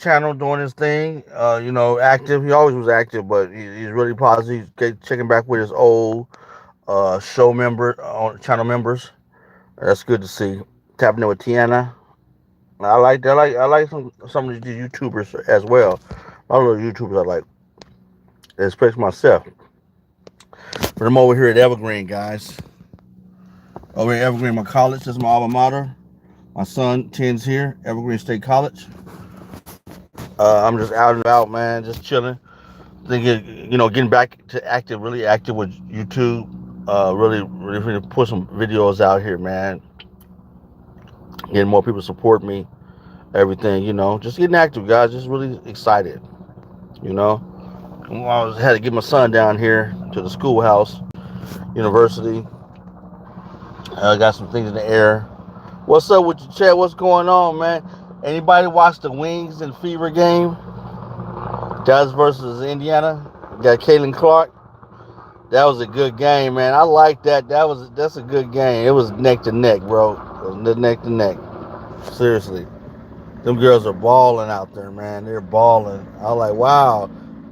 channel doing his thing. Active. He always was active, but he's really positive. He's checking back with his old show member on channel members. That's good to see. Tapping in with Tiana. I like some of these YouTubers as well. A lot of those YouTubers I like, especially myself. But I'm over here at Evergreen, guys. Over at Evergreen, my college. This is my alma mater. My son attends here, Evergreen State College. I'm just out and about, man, just chilling. Thinking, getting back to active, really active with YouTube. Really put some videos out here, man. Getting more people to support me, everything, just getting active, guys. Just really excited, you know. Had to get my son down here to the schoolhouse, university. Got some things in the air. What's up with you, Chad? What's going on, man? Anybody watch the Wings and Fever game? Dallas versus Indiana. Got Caitlin Clark. That was a good game, man. I like that. That's a good game. It was neck to neck, bro. It was neck to neck. Seriously. Them girls are balling out there, man. They're balling. I was like, wow.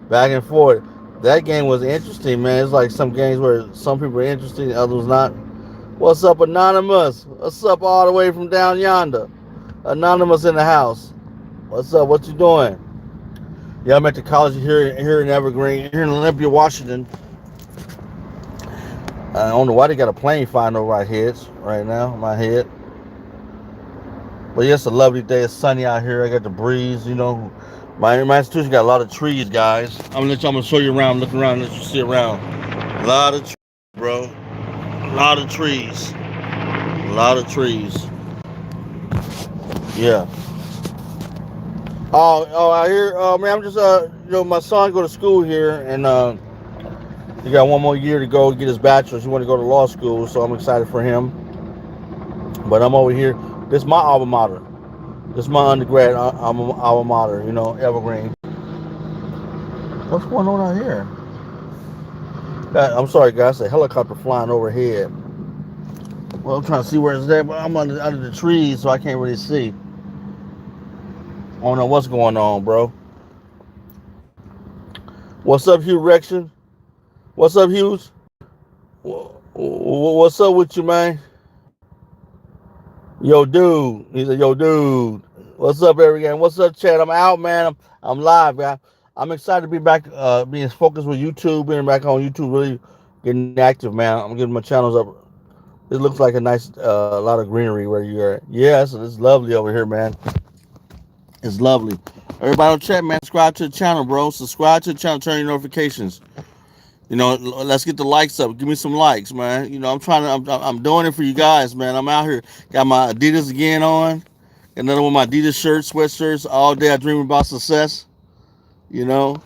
Back and forth. That game was interesting, man. It's like some games where some people are interesting, others not. What's up, Anonymous? What's up all the way from down yonder? Anonymous in the house. What's up? What you doing? Yeah, I'm at the college here in Evergreen, here in Olympia, Washington. I don't know why they got a plane flying over our heads right now, my head. But yeah, it's a lovely day. It's sunny out here. I got the breeze, My institution got a lot of trees, guys. I'm gonna show you around, look around, let you see around. A lot of trees, bro. A lot of trees. A lot of trees. Yeah. I hear. Man, I'm just my son go to school here, and he got one more year to go get his bachelor's. He want to go to law school, so I'm excited for him. But I'm over here. This is my alma mater. This is my undergrad alma mater. Evergreen. What's going on out here? I'm sorry, guys. A helicopter flying overhead. Well, I'm trying to see where it's at, but I'm under the trees, so I can't really see. I don't know what's going on, bro. What's up, Hugh Rection? What's up, Hughes? What's up with you, man? Yo, dude. He said, yo, dude. What's up, everyone? What's up, Chad? I'm out, man. I'm live, man. I'm excited to be back, being focused with YouTube, being back on YouTube, really getting active, man. I'm getting my channels up. It looks like a nice, lot of greenery where you're at. Yeah, it's lovely over here, man. It's lovely. Everybody on chat, man. Subscribe to the channel, bro. Subscribe to the channel. Turn your notifications. Let's get the likes up. Give me some likes, man. I'm trying to. I'm doing it for you guys, man. I'm out here. Got my Adidas again on. Got another one of my Adidas shirts, sweatshirts. All day I dream about success. You know.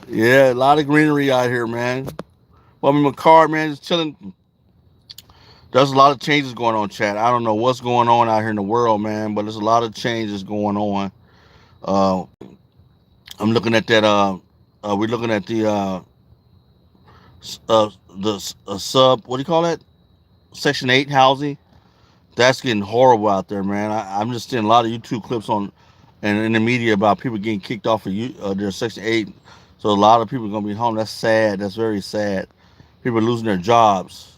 Yeah, a lot of greenery out here, man. Well, I'm in my car, man, just chilling. There's a lot of changes going on, chat. I don't know what's going on out here in the world, man, but there's a lot of changes going on. Uh, I'm looking at that. We're looking at the sub. What do you call that? Section 8 housing. That's getting horrible out there, man. I'm just seeing a lot of YouTube clips on and in the media about people getting kicked off of their Section 8. So a lot of people are gonna be home. That's sad. That's very sad. People are losing their jobs.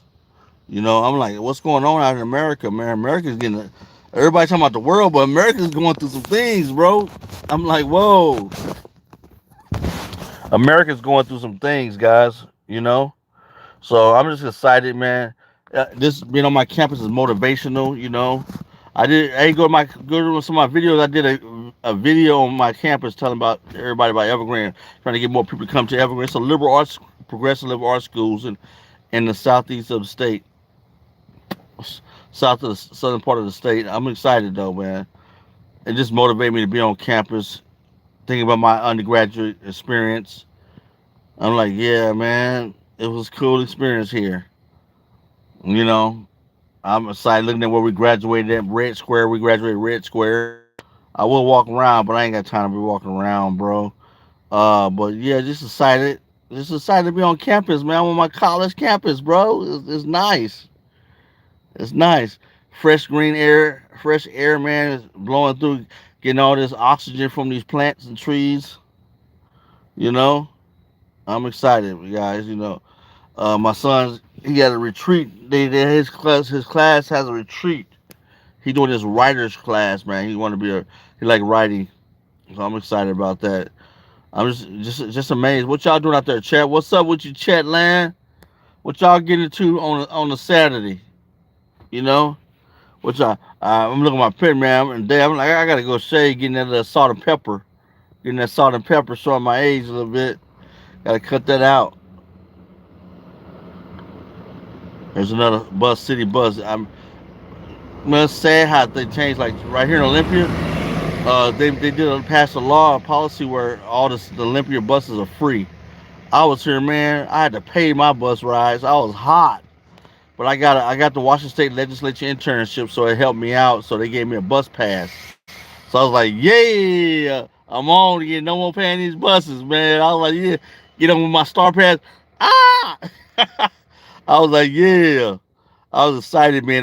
I'm like, what's going on out in America, man? America's getting. Everybody talking about the world, but America's going through some things, bro. I'm like, whoa. America's going through some things, guys. So I'm just excited, man. This being on my campus is motivational. I go to some of my videos. I did a video on my campus telling about everybody about Evergreen, trying to get more people to come to Evergreen. It's a progressive liberal arts schools in the southeast of the state, south of the southern part of the state. I'm excited though, man. It just motivated me to be on campus, thinking about my undergraduate experience. I'm like, yeah, man, it was a cool experience here. You know, I'm excited looking at where we graduated at Red Square. We graduated Red Square. I will walk around, but I ain't got time to be walking around, bro. But yeah, just excited to be on campus, man. I'm on my college campus, bro. It's nice. It's nice. Fresh green air, fresh air, man, is blowing through. getting all this oxygen from these plants and trees. You know, I'm excited, guys. My son's he got a retreat. His class has a retreat. He doing this writer's class, man. He want to be he like writing, so I'm excited about that. I'm just amazed. What y'all doing out there, chat? What's up with you, chat land? What y'all getting into on a Saturday? You know, what y'all? I'm looking at my pen, man. And I'm like, I gotta go shave, getting that salt and pepper, showing my age a little bit. Gotta cut that out. There's another bus, city bus. Man, it's sad how they changed. Like right here in Olympia, they did pass a law, a policy where all the Olympia buses are free. I was here, man. I had to pay my bus rides. I was hot, but I got the Washington State Legislature internship, so it helped me out. So they gave me a bus pass. So I was like, yeah, I'm on again. No more paying these buses, man. I was like, yeah, get on with my star pass. Ah, I was like, yeah. I was excited, man,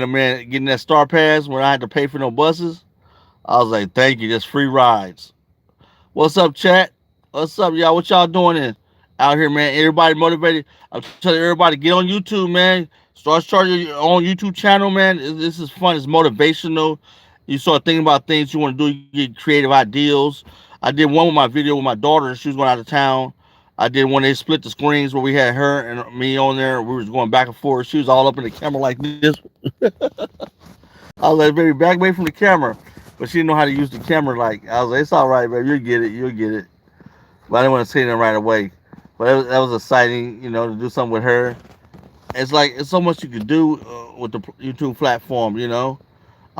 getting that star pass when I had to pay for no buses. I was like, thank you, just free rides. What's up, chat? What's up, y'all? What y'all doing out here, man? Everybody motivated. I'm telling everybody, get on YouTube, man. Start charging your own YouTube channel, man. This is fun. It's motivational. You start thinking about things you want to do. You get creative ideals. I did one with my video with my daughter. She was going out of town. I did one. They split the screens where we had her and me on there. We was going back and forth. She was all up in the camera like this. I was like, baby, back away from the camera. But she didn't know how to use the camera. Like, I was like, it's all right, baby. You'll get it. You'll get it. But I didn't want to say that right away. But that was exciting, to do something with her. It's like, it's so much you could do with the YouTube platform, I'm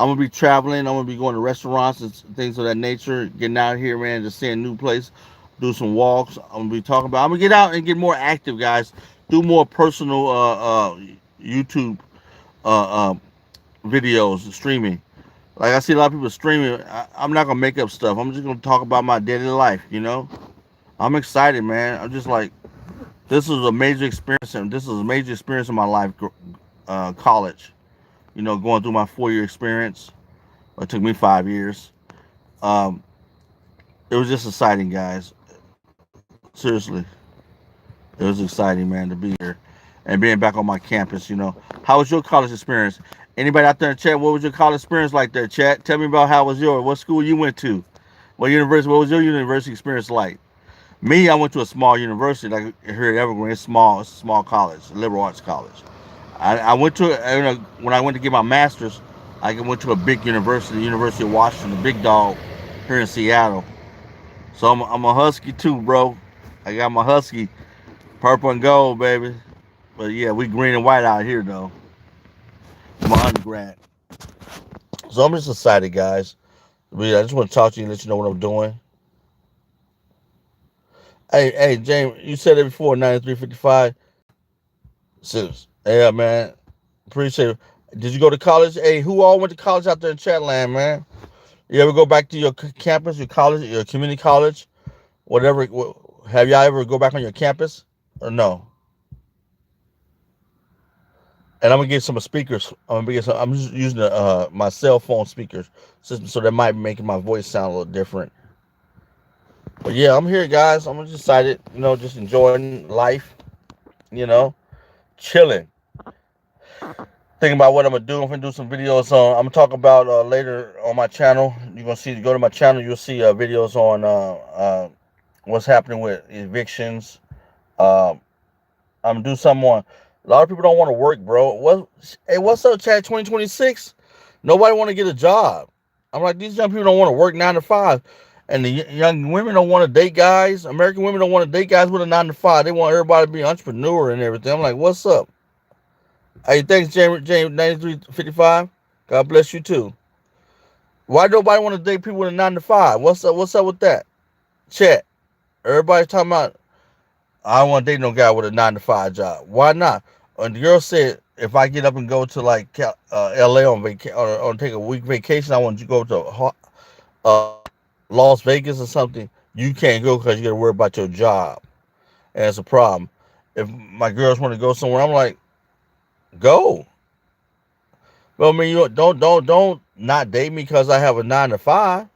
going to be traveling. I'm going to be going to restaurants and things of that nature. Getting out here, man, just seeing new place. Do some walks. I'm going to get out and get more active, guys. Do more personal YouTube uh, uh, videos, streaming. Like I see a lot of people streaming. I'm not gonna make up stuff. I'm just gonna talk about my daily life. I'm excited, man. I'm just like, this is a major experience, and this is a major experience in my life. College, going through my 4 year experience. It took me 5 years. Um, it was just exciting, guys. Seriously, it was exciting, man, to be here and being back on my campus. How was your college experience? Anybody out there in chat? What was your college experience like there, chat? Tell me about how was yours. What school you went to? What university? What was your university experience like? Me, I went to a small university, like here at Evergreen. It's a small college, a liberal arts college. I went to when I went to get my master's, I went to a big university, University of Washington, the big dog here in Seattle. So I'm a Husky too, bro. I got my Husky, purple and gold, baby. But yeah, we green and white out here though. My undergrad. So I'm just excited, guys. I just want to talk to you and let you know what I'm doing. Hey, James, you said it before, 9355. Yeah, man. Appreciate it. Did you go to college? Hey, who all went to college out there in Chatland, man? You ever go back to your campus, your college, your community college, whatever? Have y'all ever go back on your campus or no? And I'm gonna get some speakers. I'm just using my cell phone speakers system, so that might be making my voice sound a little different. But yeah, I'm here, guys. I'm just excited. Just enjoying life. You know, chilling. Thinking about what I'm gonna do. I'm gonna do some videos on. I'm gonna talk about later on my channel. You're gonna see. Go to my channel. You'll see videos on what's happening with evictions. Um, I'm gonna do something on. A lot of people don't want to work, bro. Hey, what's up, chat? 2026. Nobody want to get a job. I'm like, these young people don't want to work 9 to 5, and the young women don't want to date guys. American women don't want to date guys with a 9 to 5. They want everybody to be an entrepreneur and everything. I'm like, what's up? Hey, thanks, James 9355. God bless you too. Why nobody want to date people with a 9 to 5? What's up? What's up with that? Chat. Everybody's talking about, I don't want to date no guy with a 9 to 5 job. Why not? And the girl said, if I get up and go to like LA on vacation or take a week vacation, I want you to go to Las Vegas or something. You can't go because you got to worry about your job, and it's a problem. If my girls want to go somewhere, I'm like, go. But I mean, you don't not date me because I have a 9 to 5.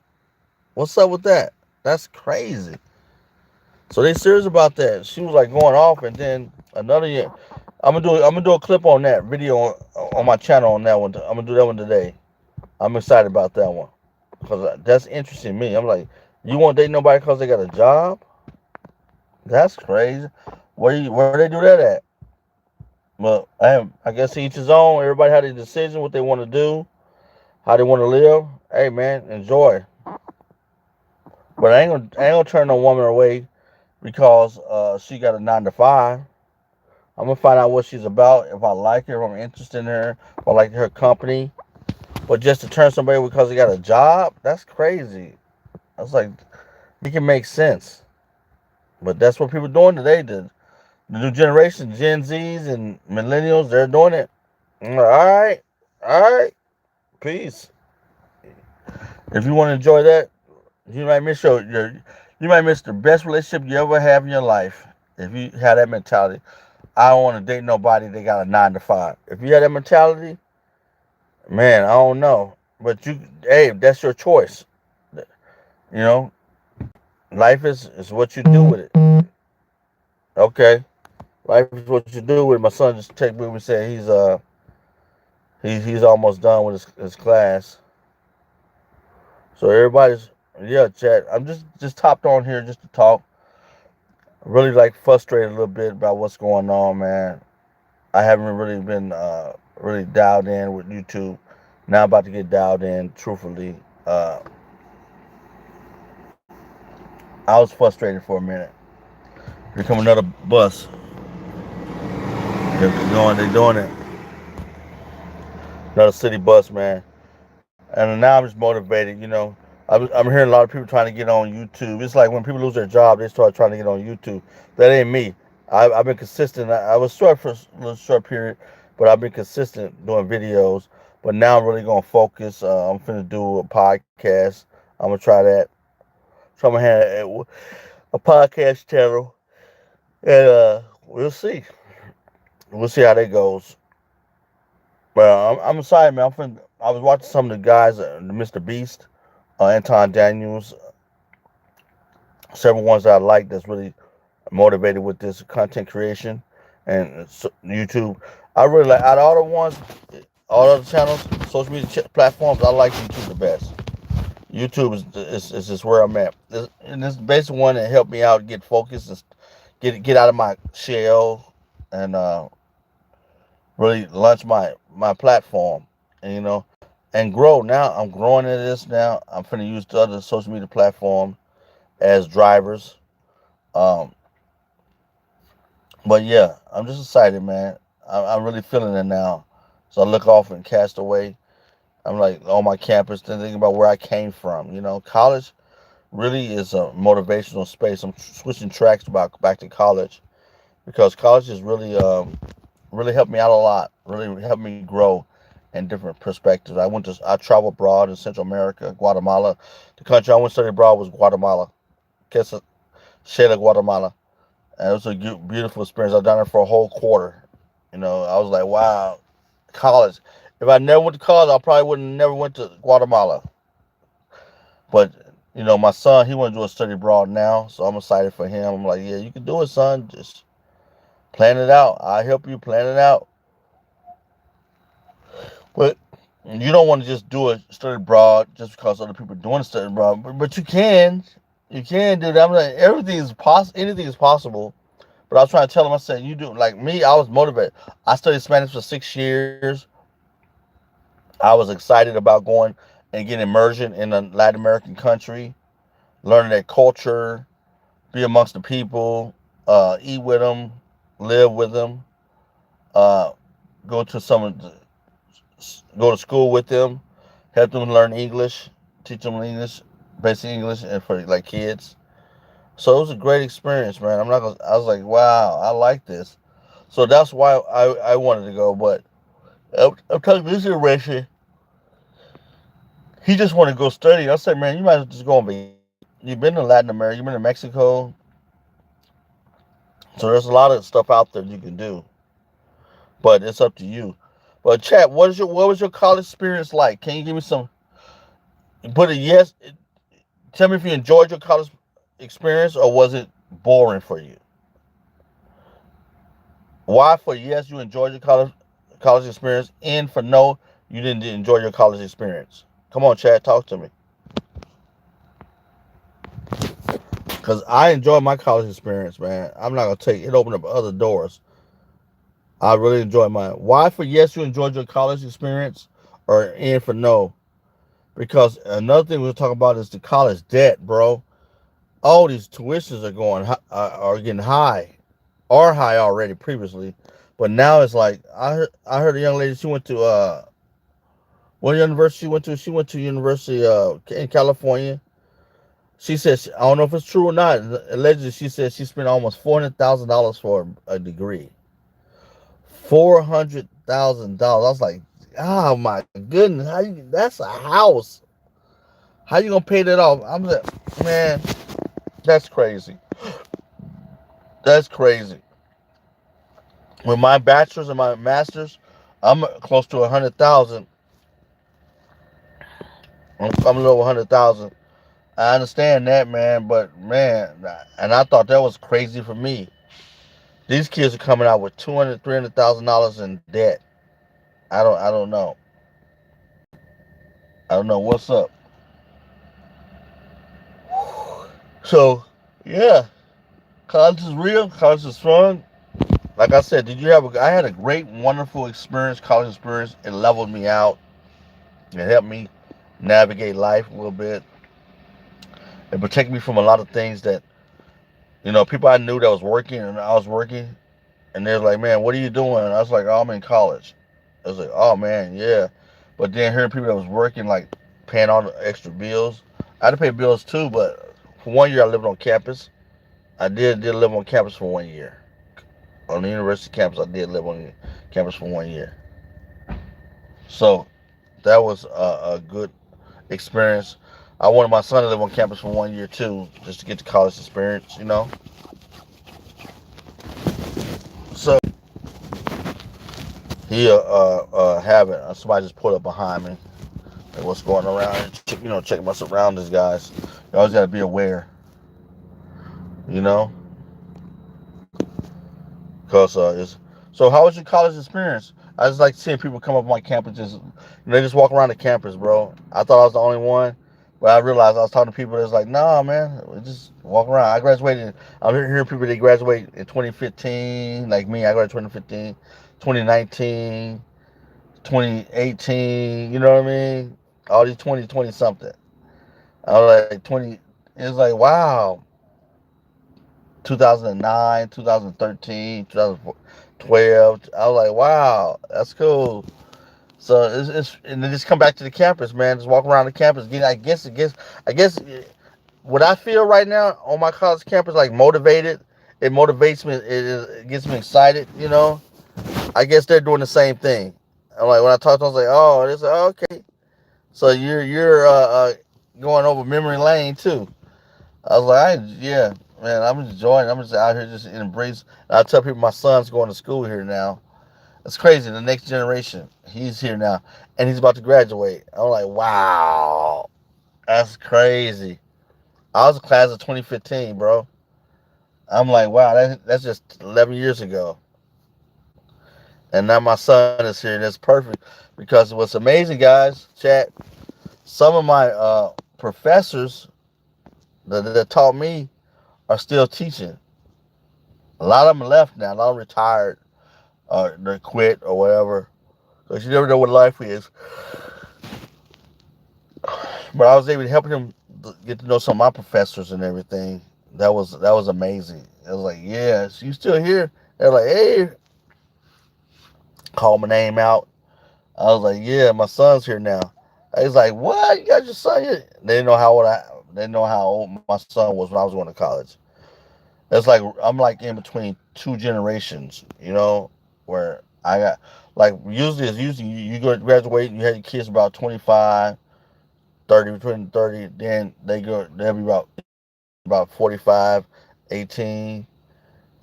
What's up with that? That's crazy. So they serious about that. She was like going off, and then another year. I'm gonna do a clip on that video on my channel on that one. I'm gonna do that one today. I'm excited about that one because that's interesting to me. I'm like, you won't date nobody because they got a job? That's crazy. Where they do that at? But I guess each his own. Everybody had a decision what they want to do, how they want to live. Hey man, enjoy. But I ain't gonna turn no woman away because she got a 9 to 5. I'm gonna find out what she's about. If I like her, if I'm interested in her, if I like her company. But just to turn somebody because they got a job, that's crazy. That's like it can make sense. But that's what people are doing today. The new generation, Gen Zs and millennials, they're doing it. I'm like, all right, peace. If you want to enjoy that, you might miss you might miss the best relationship you ever have in your life. If you have that mentality, I don't want to date nobody that got a 9 to 5. If you have that mentality, man, I don't know. But hey, that's your choice. You know, life is what you do with it. Okay, life is what you do with it. My son just texted me and said he's almost done with his class. So everybody's yeah, chat. I'm just topped on here just to talk. Really like frustrated a little bit about what's going on, man. I haven't really been really dialed in with YouTube. Now I'm about to get dialed in. Truthfully, uh, I was frustrated for a minute. Here come another bus. They're doing it. Another city bus, man. And now I'm just motivated. I'm hearing a lot of people trying to get on YouTube. It's like when people lose their job, they start trying to get on YouTube. That ain't me. I've been consistent. I was short for a little short period, but I've been consistent doing videos. But now I'm really gonna focus. I'm finna do a podcast. I'm gonna try that. So I'm gonna have a podcast channel, and we'll see. We'll see how that goes. But I'm excited, man. I was watching some of the guys, Mr. Beast, Anton Daniels, several ones that I like that's really motivated with this content creation and YouTube. I really like out of all the ones, all other channels, social media platforms. I like YouTube the best. YouTube is just where I'm at. And this is basic one that helped me out get focused and get out of my shell and really launch my platform and and grow. Now I'm growing in this. Now I'm finna use the other social media platform as drivers. Um, but yeah, I'm just excited, man. I'm really feeling it now. So I look off and cast away. I'm like on my campus, thinking about where I came from. College really is a motivational space. I'm switching tracks back to college because college has really helped me out a lot. Really helped me grow in different perspectives. I traveled abroad in Central America, Guatemala. The country I went to study abroad was Guatemala, Quezada, Guatemala. And it was a beautiful experience. I was down there for a whole quarter. I was like, wow, college. If I never went to college, I probably would have never went to Guatemala. But my son, he want to do a study abroad now, so I'm excited for him. I'm like, yeah, you can do it, son. Just plan it out. I'll help you plan it out. But you don't want to just do a study abroad just because other people are doing a study abroad. But you can do that. I'm like, everything is possible. Anything is possible. But I was trying to tell him, I said, you do like me. I was motivated. I studied Spanish for 6 years. I was excited about going and getting immersion in a Latin American country, learning their culture, be amongst the people, eat with them, live with them, uh, go to some of the, go to school with them, help them learn English, teach them English, basic English, and for like kids. So it was a great experience, man. I'm not gonna. I was like, wow, I like this. So that's why I wanted to go. But I'm talking to this generation. He just wanted to go study. I said, man, you might as well just go on vacation. You've been to Latin America. You've been to Mexico. So there's a lot of stuff out there you can do. But it's up to you. But chat, what was your college experience like? Can you give me some? Put a yes. Tell me if you enjoyed your college experience or was it boring for you? Y for yes, you enjoyed your college experience. N for no, you didn't enjoy your college experience. Come on, Chad, talk to me. Cause I enjoyed my college experience, man. I'm not gonna take it. Opened up other doors. I really enjoyed mine. Y for yes, you enjoyed your college experience, or N for no. Because another thing we'll talk about is the college debt, bro. All these tuitions are are getting high, are high already previously, but now it's like I heard a young lady, she went to what university she went to? She went to University in California. She said I don't know if it's true or not. Allegedly, she said she spent almost $400,000 for a degree. $400,000. I was like, oh my goodness, that's a house. How you gonna pay that off? I'm like, man, that's crazy. That's crazy. With my bachelor's and my master's, I'm close to 100,000. I'm a little over 100,000. I understand that, man, but man, and I thought that was crazy for me. These kids are coming out with $200,000, $300,000 in debt. I don't know. I don't know what's up. So, yeah, college is real. College is fun. Like I said, did you have? I had a great, wonderful experience, college experience. It leveled me out. It helped me navigate life a little bit. It protected me from a lot of things that people I knew that was working and I was working, and they're like, "Man, what are you doing?" And I was like, "Oh, I'm in college." I was like, "Oh man, yeah," but then hearing people that was working, like paying all the extra bills. I had to pay bills too, but for 1 year I lived on campus. I did live on campus for 1 year. On the university campus, I did live on campus for 1 year. So that was a good experience. I wanted my son to live on campus for 1 year too, just to get the college experience. So he have it. Somebody just pulled up behind me. Like what's going around? Checking my surroundings, guys. You always got to be aware. You know, because it's. So how was your college experience? I just like seeing people come up on my campus. They just walk around the campus, bro. I thought I was the only one. But I realized I was talking to people that's like, nah, man, just walk around. I graduated. I'm hearing people that graduate in 2015, like me. I graduated 2015, 2019, 2018. You know what I mean? All these 2020 something. I was like 20. It's like wow. 2009, 2013, 2012. I was like, wow, that's cool. So and then just come back to the campus, man. Just walk around the campus. I guess what I feel right now on my college campus, like motivated. It motivates me. It gets me excited. I guess they're doing the same thing. I'm like when I talk to them, I was like, oh, they say, oh, okay. So you're going over memory lane too. I was like, yeah, man, I'm enjoying. I'm just out here just embrace. I tell people my son's going to school here now. It's crazy. The next generation, he's here now, and he's about to graduate. I'm like, wow, that's crazy. I was a class of 2015, bro. I'm like, wow, that's just 11 years ago, and now my son is here. That's perfect because what's amazing, guys, chat. Some of my professors that taught me are still teaching. A lot of them left now. A lot of them retired or they quit or whatever. Because you never know what life is. But I was able to help him get to know some of my professors and everything. That was amazing. I was like, yeah, so you still here? They're like, hey, call my name out. I was like, yeah, my son's here now. I was like, what? You got your son here? They didn't know how old they didn't know how old my son was when I was going to college. It's like I'm like in between two generations, where I got like usually you go to graduate and you have your kids about 25, 30, between 30, then they'll be about 45, 18,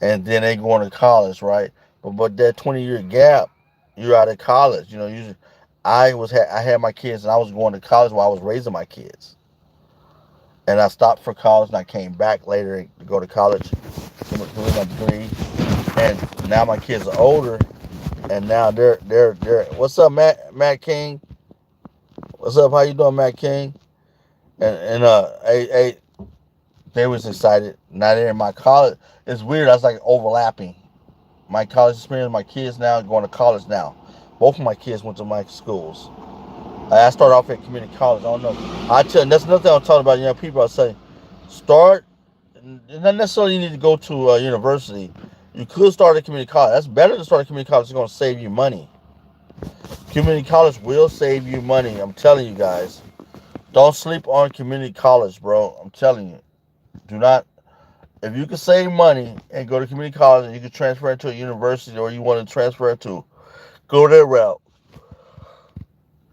and then they go into college, right? But that 20-year gap, you're out of college, usually I had my kids and I was going to college while I was raising my kids. and I stopped for college, and I came back later to go to college to get my degree. And now my kids are older, and now they're. What's up, Matt King? What's up? How you doing, Matt King? And they was excited. Now they're in my college. It's weird. I was like overlapping. My college experience. My kids now going to college now. Both of my kids went to my schools. I started off at community college. I don't know. I tell you, that's another thing I'm talking about. Young people, I say, start. Not necessarily you need to go to a university. You could start at community college. That's better to start at community college. It's going to save you money. Community college will save you money. I'm telling you guys. Don't sleep on community college, bro. I'm telling you. Do not. If you can save money and go to community college and you can transfer it to a university or you want to transfer it to, go that route.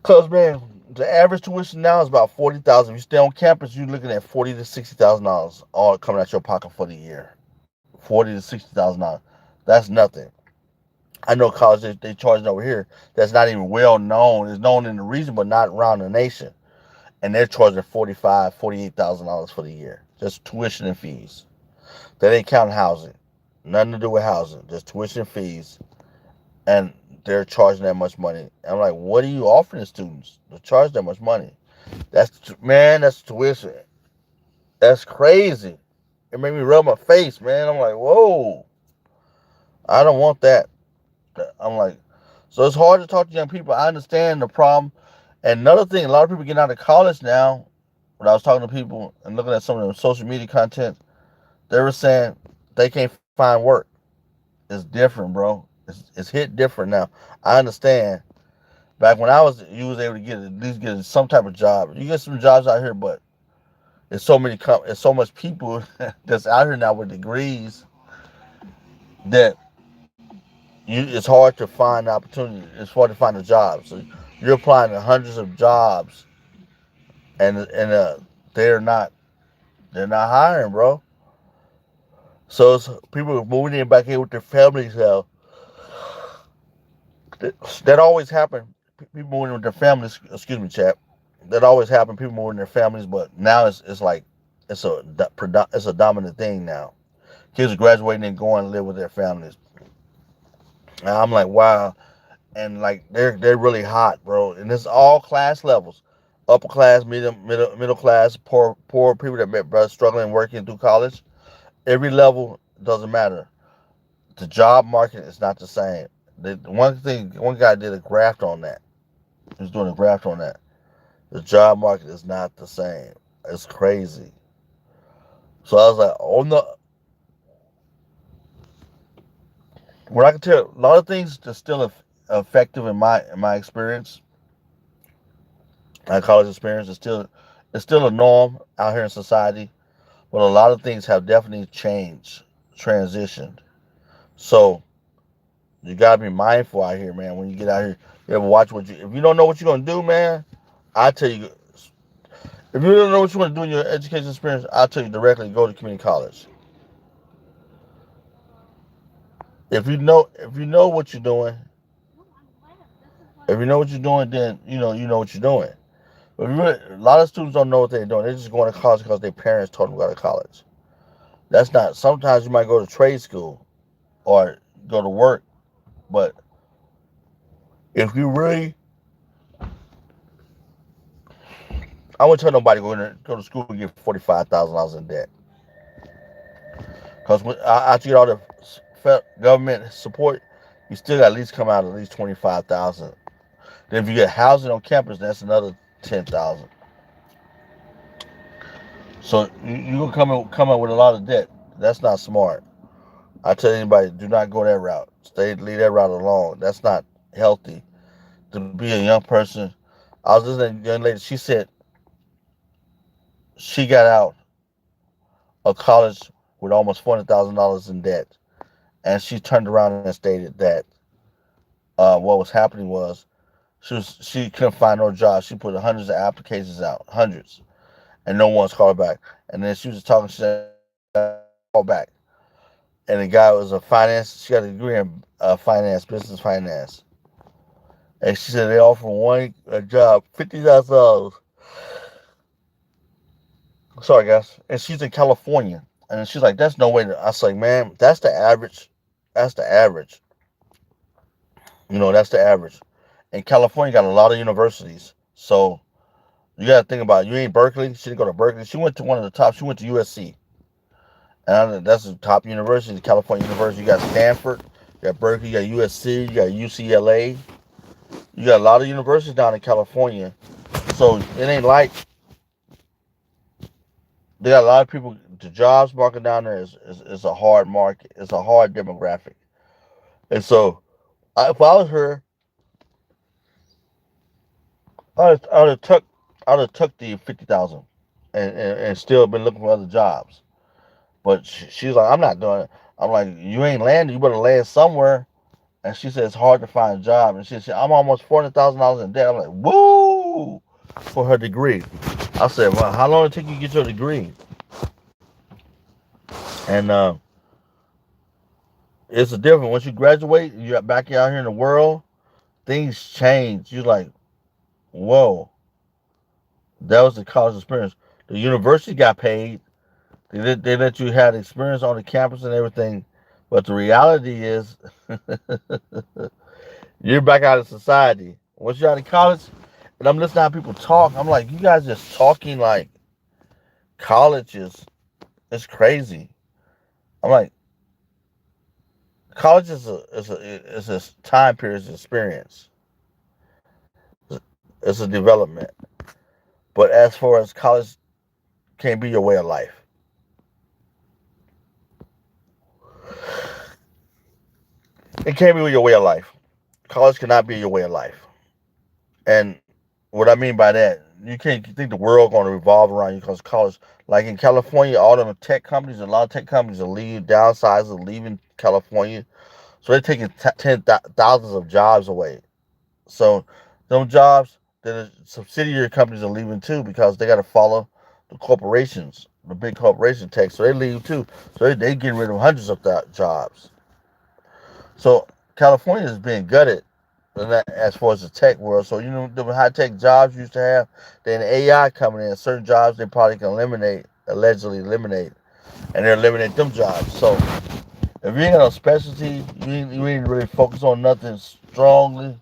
Cause man, the average tuition now is about 40,000. If you stay on campus, you're looking at $40,000 to $60,000 all coming out your pocket for the year. $40,000 to $60,000. That's nothing. I know college they charging over here that's not even well known. It's known in the region, but not around the nation. And they're charging $48,000 for the year, just tuition and fees. That ain't counting housing. Nothing to do with housing, just tuition and fees. And they're charging that much money. I'm like, what are you offering the students to charge that much money? That's tuition. That's crazy. It made me rub my face, man. I'm like, whoa, I don't want that. I'm like, so it's hard to talk to young people. I understand the problem. And another thing, a lot of people getting out of college now. When I was talking to people and looking at some of the social media content, they were saying they can't find work. It's different, bro. It's hit different now. I understand. Back when you was able to get at least get some type of job. You get some jobs out here, but there's so much people that's out here now with degrees that it's hard to find opportunity. It's hard to find a job. So you're applying to hundreds of jobs, and they're not hiring, bro. So it's people are moving in back in with their families now. That always happened. People moving with their families. Excuse me, chap. That always happened. People moving their families, but now it's like it's a dominant thing now. Kids are graduating and going to live with their families. And I'm like, wow. And like they're really hot, bro. And it's all class levels, upper class, middle class, poor people that met brothers struggling working through college. Every level doesn't matter. The job market is not the same. One guy did a graft on that. He was doing a graft on that. The job market is not the same. It's crazy. So I was like, oh no. What I can tell, a lot of things are still effective in my experience. My college experience is still a norm out here in society, but a lot of things have definitely changed, transitioned. So you gotta be mindful out here, man. When you get out here, you ever watch what you. If you don't know what you're gonna do, man, I tell you. If you don't know what you want to do in your education experience, I'll tell you directly: go to community college. If you know what you're doing, if you know what you're doing, then you know what you're doing. But a lot of students don't know what they're doing. They're just going to college because their parents told them to go to college. That's not. Sometimes you might go to trade school or go to work, but if you really, I wouldn't tell nobody go to school and get $45,000 in debt. Because after you get all the government support, you still got at least come out at least 25,000. Then if you get housing on campus, that's another 10,000. So you gonna come up with a lot of debt. That's not smart. I tell anybody, do not go that route. Leave that route alone. That's not healthy. To be a young person, I was listening to a young lady. She said she got out of college with almost $400,000 in debt, and she turned around and stated that what was happening was she couldn't find no job. She put hundreds of applications out, hundreds, and no one's called back. And then she was talking. She said call back, and the guy was a finance. She got a degree in finance, business finance, and she said they offered one a job $50,000. Sorry, guys. And she's in California. And she's like, that's no way. I was like, man, that's the average. That's the average. That's the average. And California got a lot of universities. So you got to think about it. You ain't Berkeley. She didn't go to Berkeley. She went to one of the top. She went to USC. And that's the top university, California University. You got Stanford. You got Berkeley. You got USC. You got UCLA. You got a lot of universities down in California. So it ain't like they got a lot of people. The jobs market down there is a hard market. It's a hard demographic. And so if I was her, I would have took the 50,000 and still been looking for other jobs. But she's like, I'm not doing it. I'm like, you ain't landed. You better land somewhere. And she said it's hard to find a job. And she said, I'm almost $400,000 in debt. I'm like, woo, for her degree. I said, well, how long did it take you to get your degree? And it's a different. Once you graduate, you're back out here in the world. Things change. You're like, whoa, that was the college experience. The university got paid. They let you have experience on the campus and everything. But the reality is, you're back out of society. Once you're out of college, and I'm listening to how people talk, I'm like, you guys just talking like college is it's crazy. I'm like, college is a time period, experience. It's a development. But as far as college can't be your way of life. It can't be your way of life. College cannot be your way of life. And what I mean by that, you can't think the world going to revolve around you because college, like in California, all them tech companies, a lot of tech companies are leaving, downsizing, leaving California. So they're taking thousands of jobs away. So those jobs, then the subsidiary companies are leaving too because they got to follow the corporations, the big corporation tech. So they leave too. So they getting rid of hundreds of jobs. So California is being gutted as far as the tech world. So the high tech jobs you used to have, then AI coming in, certain jobs they probably can eliminate, allegedly eliminate, and they're eliminating them jobs. So if you ain't got no specialty, you ain't really focus on nothing strongly.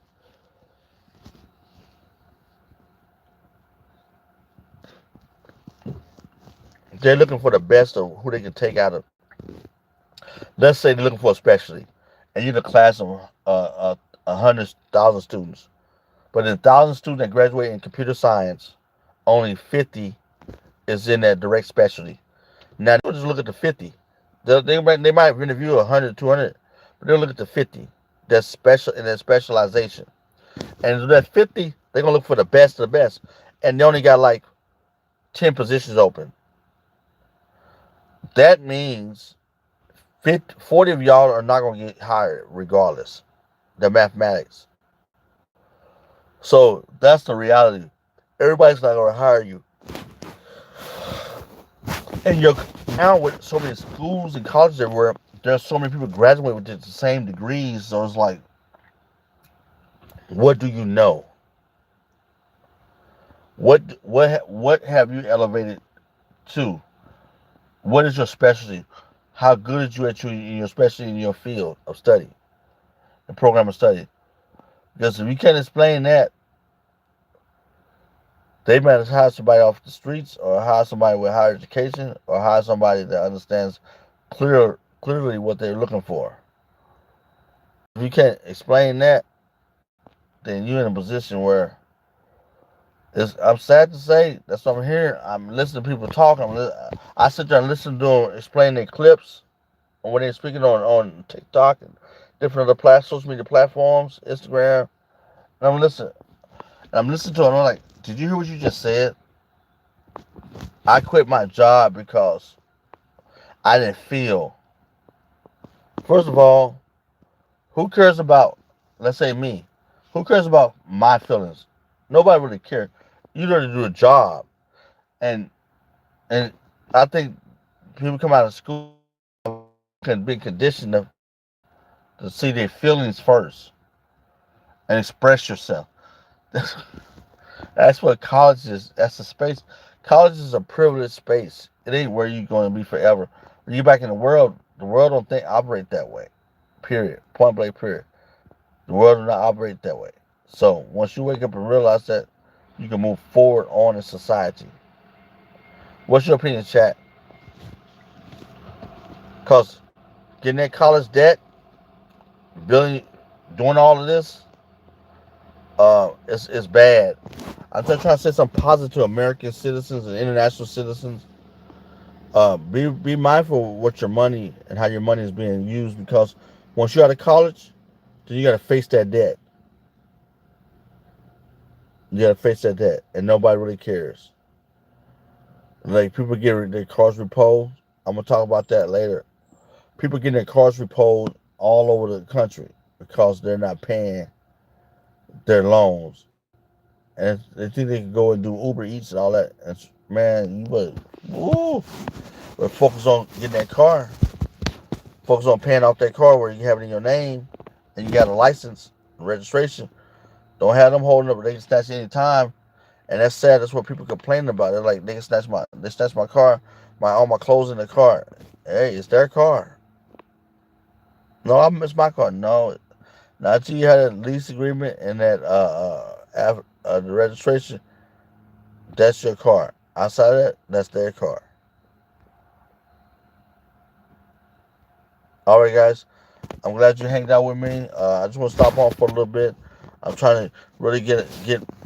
They're looking for the best of who they can take out of. Let's say they're looking for a specialty, and you're in a class of 100,000 students. But in 1,000 students that graduate in computer science, only 50 is in that direct specialty. Now, they'll just look at the 50. They might interview 100, 200, but they'll look at the 50 that's special in that specialization. And that 50, they're going to look for the best of the best. And they only got like 10 positions open. That means 40 of y'all are not going to get hired regardless. The mathematics. So that's the reality. Everybody's not going to hire you. And you're now with so many schools and colleges everywhere, there's so many people graduate with the same degrees. So it's like, what do you know? What have you elevated to? What is your specialty? How good are you at your specialty in your field of study, the program of study? Because if you can't explain that, they might hire somebody off the streets, or hire somebody with higher education, or hire somebody that understands clearly what they're looking for. If you can't explain that, then you're in a position where I'm sad to say that's what I'm hearing. I'm listening to people talk. I sit there and listen to them explain their clips or when they're speaking on TikTok and different other social media platforms, Instagram. And I'm listening. And I'm listening to it. And I'm like, did you hear what you just said? I quit my job because I didn't feel. First of all, who cares about, let's say me, who cares about my feelings? Nobody really cares. You got to do a job. And and I think people come out of school can be conditioned to see their feelings first and express yourself. That's what college is. That's the space. College is a privileged space. It ain't where you're going to be forever. When you back in the world don't think operate that way. Period. Point blank. Period. The world does not operate that way. So once you wake up and realize that, you can move forward on in society. What's your opinion, chat? Cause getting that college debt, building, doing all of this, it's bad. I'm just trying to say something positive to American citizens and international citizens. Be mindful of what your money and how your money is being used, because once you're out of college, then you got to face that debt. You got to face that debt, and nobody really cares. Like people get their cars repoed. I'm gonna talk about that later. People getting their cars repoed all over the country because they're not paying their loans, and they think they can go and do Uber Eats and all that. And man, you would, woo, but focus on getting that car. Focus on paying off that car where you have it in your name and you got a license, registration. Don't have them holding up, but they can snatch any time. And that's sad. That's what people complain about. They're like, they snatch my car, all my clothes in the car. Hey, it's their car. No, it's my car. No, not until you had a lease agreement and that the registration. That's your car. Outside of that, that's their car. All right, guys. I'm glad you hanged out with me. I just want to stop on for a little bit. I'm trying to really get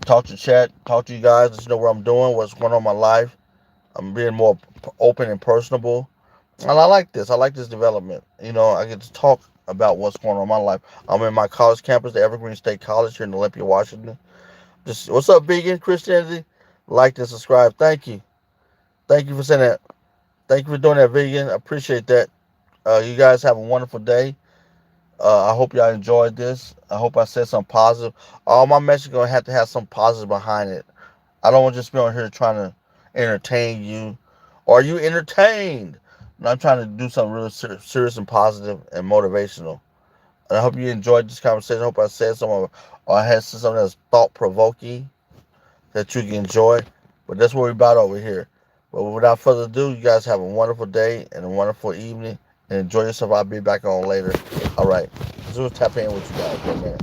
talk to chat, talk to you guys, let you know what I'm doing, what's going on in my life. I'm being more open and personable, and I like this. I like this development. You know, I get to talk about what's going on in my life. I'm in my college campus, the Evergreen State College here in Olympia, Washington. Just what's up, vegan Christianity? Like and subscribe. Thank you. Thank you for saying that. Thank you for doing that, vegan. I appreciate that. You guys have a wonderful day. I hope y'all enjoyed this. I hope I said something positive. All my message gonna have to have some positive behind it. I don't want to just be on here trying to entertain you. Are you entertained? And I'm trying to do something really serious and positive and motivational. And I hope you enjoyed this conversation. I hope I said something, or I had something that's thought provoking that you can enjoy. But that's what we're about over here. But without further ado, you guys have a wonderful day and a wonderful evening. And enjoy yourself. I'll be back on later. All right. Just tap in with you guys. Amen.